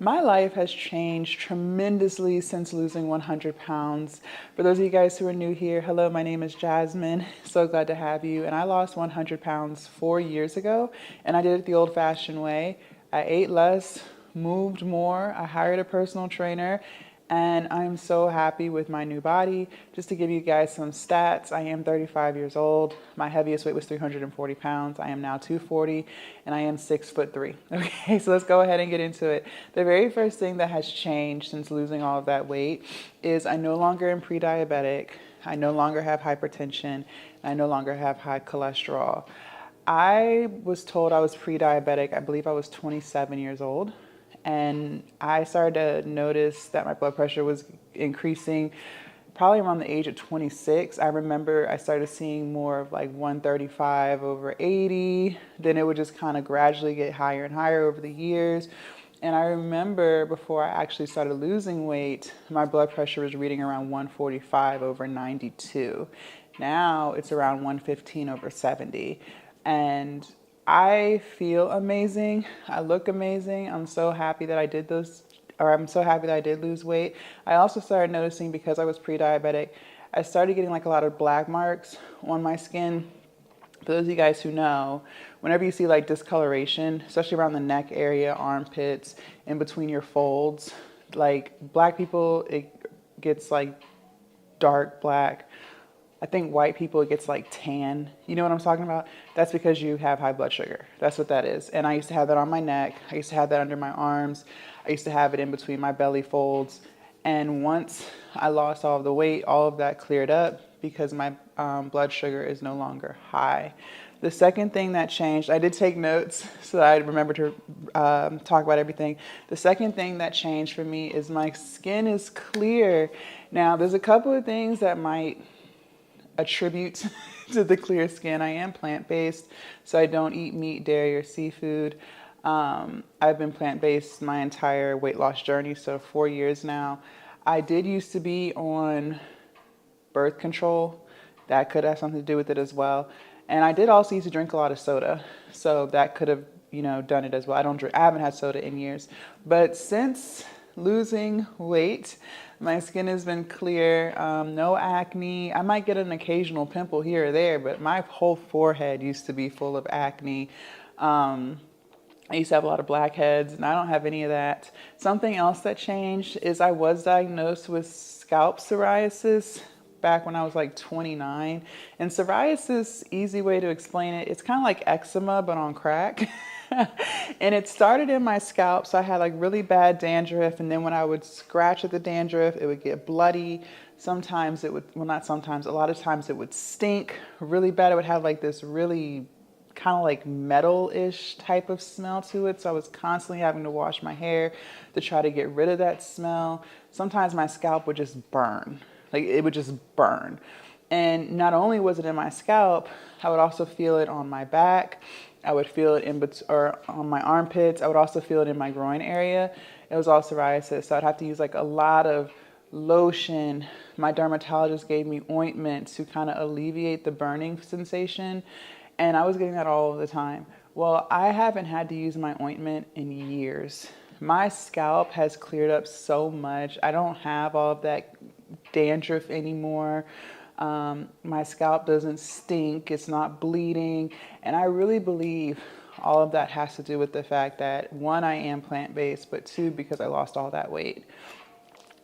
My life has changed tremendously since losing 100 pounds. For those of you guys who are new here, hello, my name is Jasmine. So glad to have you. And I lost 100 pounds 4 years ago, and I did it the old fashioned way. I ate less, moved more, I hired a personal trainer, and I'm so happy with my new body. Just to give you guys some stats, I am 35 years old. My heaviest weight was 340 pounds. I am now 240, and I am 6'3". Okay, so let's go ahead and get into it. The very first thing that has changed since losing all of that weight is I no longer am pre-diabetic. I no longer have hypertension. And I no longer have high cholesterol. I was told I was pre-diabetic. I believe I was 27 years old. And I started to notice that my blood pressure was increasing probably around the age of 26. I remember I started seeing more of like 135 over 80. Then it would just kind of gradually get higher and higher over the years. And I remember before I actually started losing weight, my blood pressure was reading around 145 over 92. Now it's around 115 over 70. And I feel amazing. I look amazing. I'm so happy that I did I'm so happy that I did lose weight. I also started noticing, because I was pre-diabetic, I started getting like a lot of black marks on my skin. For those of you guys who know, whenever you see like discoloration, especially around the neck area, armpits, in between your folds, like black people, it gets like dark black. I think white people, it gets like tan. You know what I'm talking about? That's because you have high blood sugar. That's what that is. And I used to have that on my neck. I used to have that under my arms. I used to have it in between my belly folds. And once I lost all of the weight, all of that cleared up because my blood sugar is no longer high. The second thing that changed, I did take notes so that I remember to talk about everything. The second thing that changed for me is my skin is clear. Now, there's a couple of things that might attribute to the clear skin. I am plant-based, so I don't eat meat, dairy, or seafood. I've been plant-based my entire weight loss journey, so 4 years now. I did used to be on birth control. That could have something to do with it as well. And I did also used to drink a lot of soda, so that could have, done it as well. I haven't had soda in years. But since losing weight, my skin has been clear, no acne. I might get an occasional pimple here or there, but my whole forehead used to be full of acne. I used to have a lot of blackheads, and I don't have any of that. Something else that changed is I was diagnosed with scalp psoriasis back when I was like 29. And psoriasis, easy way to explain it, it's kind of like eczema, but on crack. And it started in my scalp, so I had like really bad dandruff, and then when I would scratch at the dandruff, it would get bloody. Sometimes it would, well, not sometimes, a lot of times it would stink really bad. It would have like this really kind of like metal-ish type of smell to it, so I was constantly having to wash my hair to try to get rid of that smell. Sometimes my scalp would just burn, like it would just burn. And not only was it in my scalp, I would also feel it on my back. I would feel it or on my armpits. I would also feel it in my groin area. It was all psoriasis, so I'd have to use like a lot of lotion. My dermatologist gave me ointment to kind of alleviate the burning sensation, and I was getting that all the time. Well, I haven't had to use my ointment in years. My scalp has cleared up so much. I don't have all of that dandruff anymore. My scalp doesn't stink, it's not bleeding, and I really believe all of that has to do with the fact that, one, I am plant-based, but two, because I lost all that weight.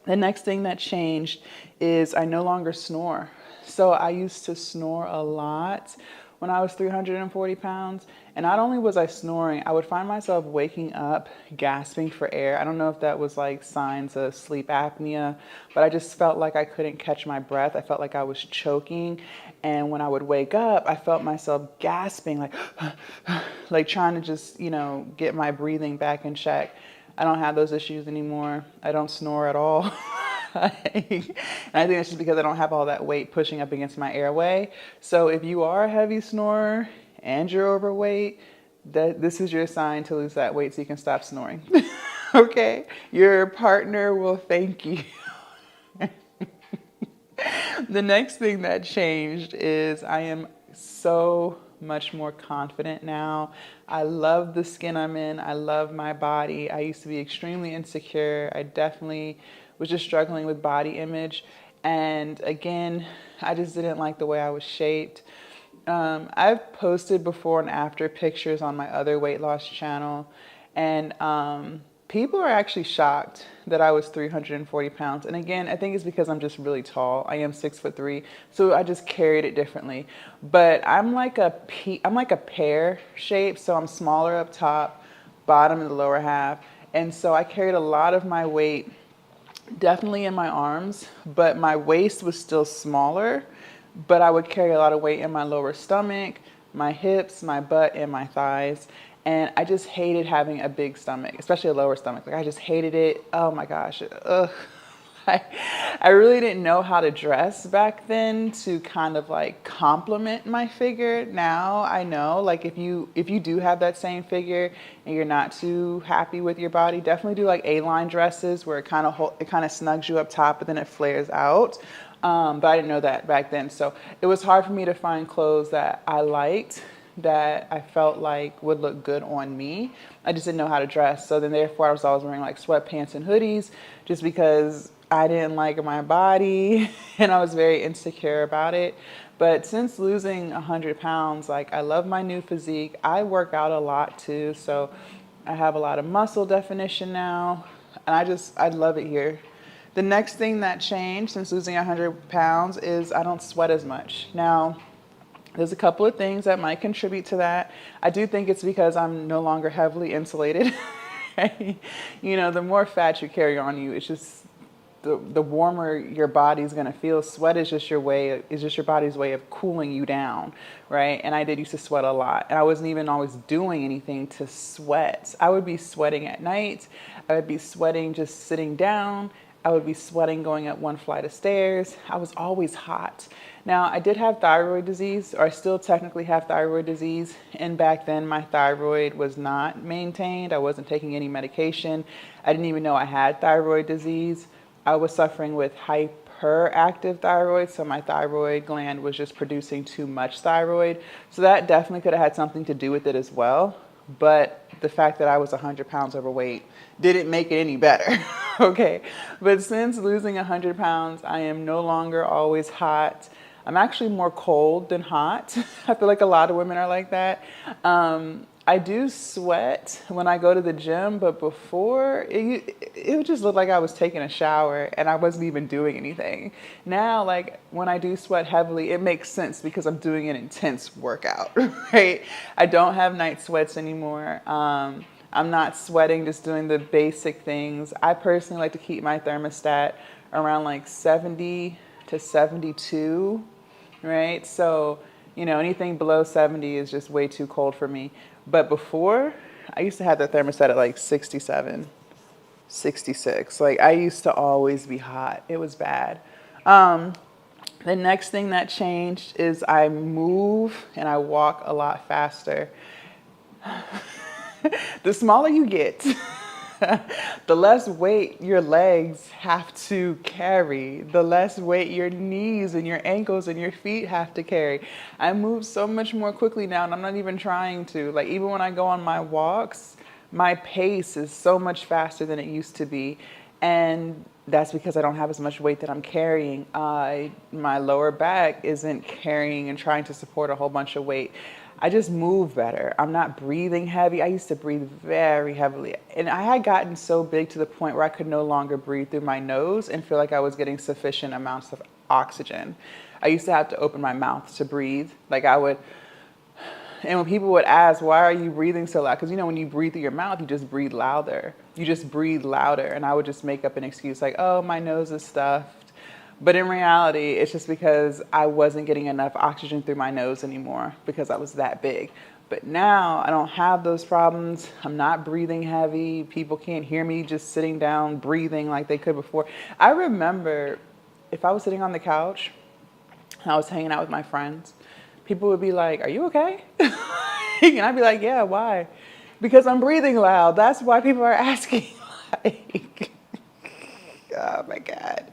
The next thing that changed is I no longer snore. So I used to snore a lot when I was 340 pounds. And not only was I snoring, I would find myself waking up, gasping for air. I don't know if that was like signs of sleep apnea, but I just felt like I couldn't catch my breath. I felt like I was choking. And when I would wake up, I felt myself gasping, like, like trying to just, get my breathing back in check. I don't have those issues anymore. I don't snore at all. And I think it's just because I don't have all that weight pushing up against my airway. So if you are a heavy snorer and you're overweight, this is your sign to lose that weight so you can stop snoring. Okay? Your partner will thank you. The next thing that changed is I am so much more confident now. I love the skin I'm in. I love my body. I used to be extremely insecure. I definitely was just struggling with body image. And again, I just didn't like the way I was shaped. I've posted before and after pictures on my other weight loss channel, and people are actually shocked that I was 340 pounds. And again, I think it's because I'm just really tall. I am 6'3", so I just carried it differently. But I'm like a pear shape, so I'm smaller up top, bottom and the lower half, and so I carried a lot of my weight definitely in my arms, but my waist was still smaller, but I would carry a lot of weight in my lower stomach, my hips, my butt, and my thighs. And I just hated having a big stomach, especially a lower stomach. Like, I just hated it. Oh my gosh. Ugh. I really didn't know how to dress back then to kind of like complement my figure. Now I know, like, if you do have that same figure and you're not too happy with your body, definitely do like A-line dresses where it kind of snugs you up top, but then it flares out. But I didn't know that back then, so it was hard for me to find clothes that I liked, that I felt like would look good on me. I just didn't know how to dress. So then therefore I was always wearing like sweatpants and hoodies just because I didn't like my body and I was very insecure about it. But since losing 100 pounds, like, I love my new physique. I work out a lot too, so I have a lot of muscle definition now, and I love it here. The next thing that changed since losing 100 pounds is I don't sweat as much. Now, there's a couple of things that might contribute to that. I do think it's because I'm no longer heavily insulated. You know, the more fat you carry on you, it's just the warmer your body's gonna feel. Sweat is just your body's way of cooling you down, right? And I did used to sweat a lot, and I wasn't even always doing anything to sweat. I would be sweating at night. I would be sweating just sitting down. I would be sweating going up one flight of stairs. I was always hot. Now, I did have thyroid disease, or I still technically have thyroid disease. And back then, my thyroid was not maintained. I wasn't taking any medication. I didn't even know I had thyroid disease. I was suffering with hyperactive thyroid, so my thyroid gland was just producing too much thyroid. So that definitely could have had something to do with it as well. But the fact that I was 100 pounds overweight didn't make it any better. Okay. But since losing 100 pounds, I am no longer always hot. I'm actually more cold than hot. I feel like a lot of women are like that. I do sweat when I go to the gym, but before it would just look like I was taking a shower and I wasn't even doing anything. Now, like, when I do sweat heavily, it makes sense because I'm doing an intense workout, right? I don't have night sweats anymore. I'm not sweating, just doing the basic things. I personally like to keep my thermostat around like 70 to 72, right? So, you know, anything below 70 is just way too cold for me. But before, I used to have the thermostat at like 67, 66. Like, I used to always be hot. It was bad. The next thing that changed is I move and I walk a lot faster. The smaller you get, the less weight your legs have to carry, the less weight your knees and your ankles and your feet have to carry. I move so much more quickly now, and I'm not even trying to. Like, even when I go on my walks, my pace is so much faster than it used to be. And that's because I don't have as much weight that I'm carrying. My lower back isn't carrying and trying to support a whole bunch of weight. I just move better. I'm not breathing heavy. I used to breathe very heavily. And I had gotten so big to the point where I could no longer breathe through my nose and feel like I was getting sufficient amounts of oxygen. I used to have to open my mouth to breathe. Like, I would, and when people would ask, why are you breathing so loud? Because, you know, when you breathe through your mouth, you just breathe louder. You just breathe louder. And I would just make up an excuse like, oh, my nose is stuffed. But in reality, it's just because I wasn't getting enough oxygen through my nose anymore because I was that big. But now I don't have those problems. I'm not breathing heavy. People can't hear me just sitting down breathing like they could before. I remember if I was sitting on the couch and I was hanging out with my friends, people would be like, are you okay? And I'd be like, yeah, why? Because I'm breathing loud. That's why people are asking. Like, oh my God.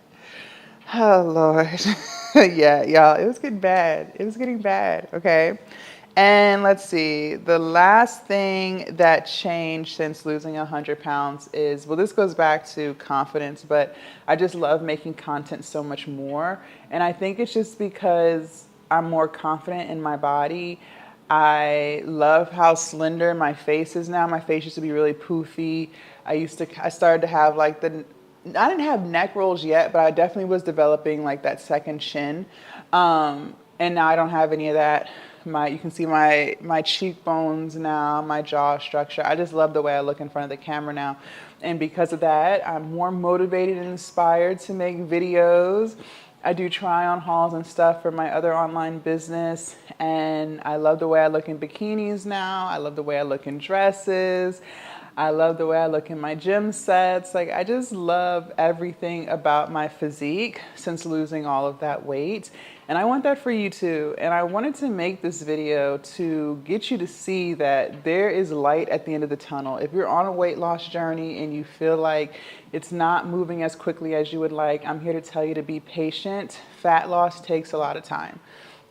Oh, Lord. Yeah, y'all, it was getting bad. It was getting bad, okay? And let's see, the last thing that changed since losing 100 pounds is, well, this goes back to confidence, but I just love making content so much more. And I think it's just because I'm more confident in my body. I love how slender my face is now. My face used to be really poofy. I started to have like I didn't have neck rolls yet, but I definitely was developing like that second chin. And now I don't have any of that. You can see my cheekbones now, my jaw structure. I just love the way I look in front of the camera now. And because of that, I'm more motivated and inspired to make videos. I do try on hauls and stuff for my other online business. And I love the way I look in bikinis now. I love the way I look in dresses. I love the way I look in my gym sets. Like, I just love everything about my physique since losing all of that weight. And I want that for you too. And I wanted to make this video to get you to see that there is light at the end of the tunnel. If you're on a weight loss journey and you feel like it's not moving as quickly as you would like, I'm here to tell you to be patient. Fat loss takes a lot of time.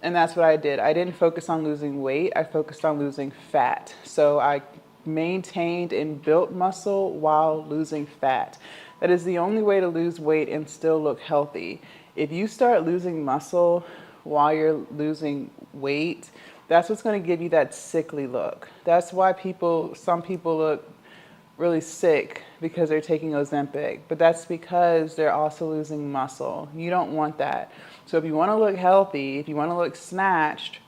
And that's what I did. I didn't focus on losing weight. I focused on losing fat. So I maintained and built muscle while losing fat. That is the only way to lose weight and still look healthy. If you start losing muscle while you're losing weight, that's what's going to give you that sickly look. That's why some people look really sick because they're taking Ozempic, but that's because they're also losing muscle. You don't want that. So if you want to look healthy, if you want to look snatched,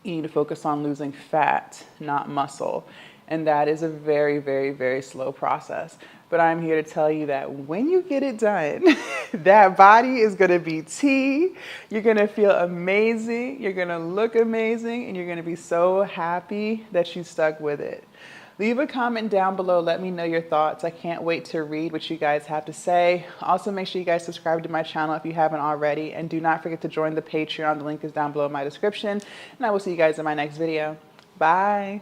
you need to focus on losing fat, not muscle. And that is a very, very, very slow process. But I'm here to tell you that when you get it done, that body is gonna be tea. You're gonna feel amazing. You're gonna look amazing. And you're gonna be so happy that you stuck with it. Leave a comment down below. Let me know your thoughts. I can't wait to read what you guys have to say. Also, make sure you guys subscribe to my channel if you haven't already. And do not forget to join the Patreon. The link is down below in my description. And I will see you guys in my next video. Bye.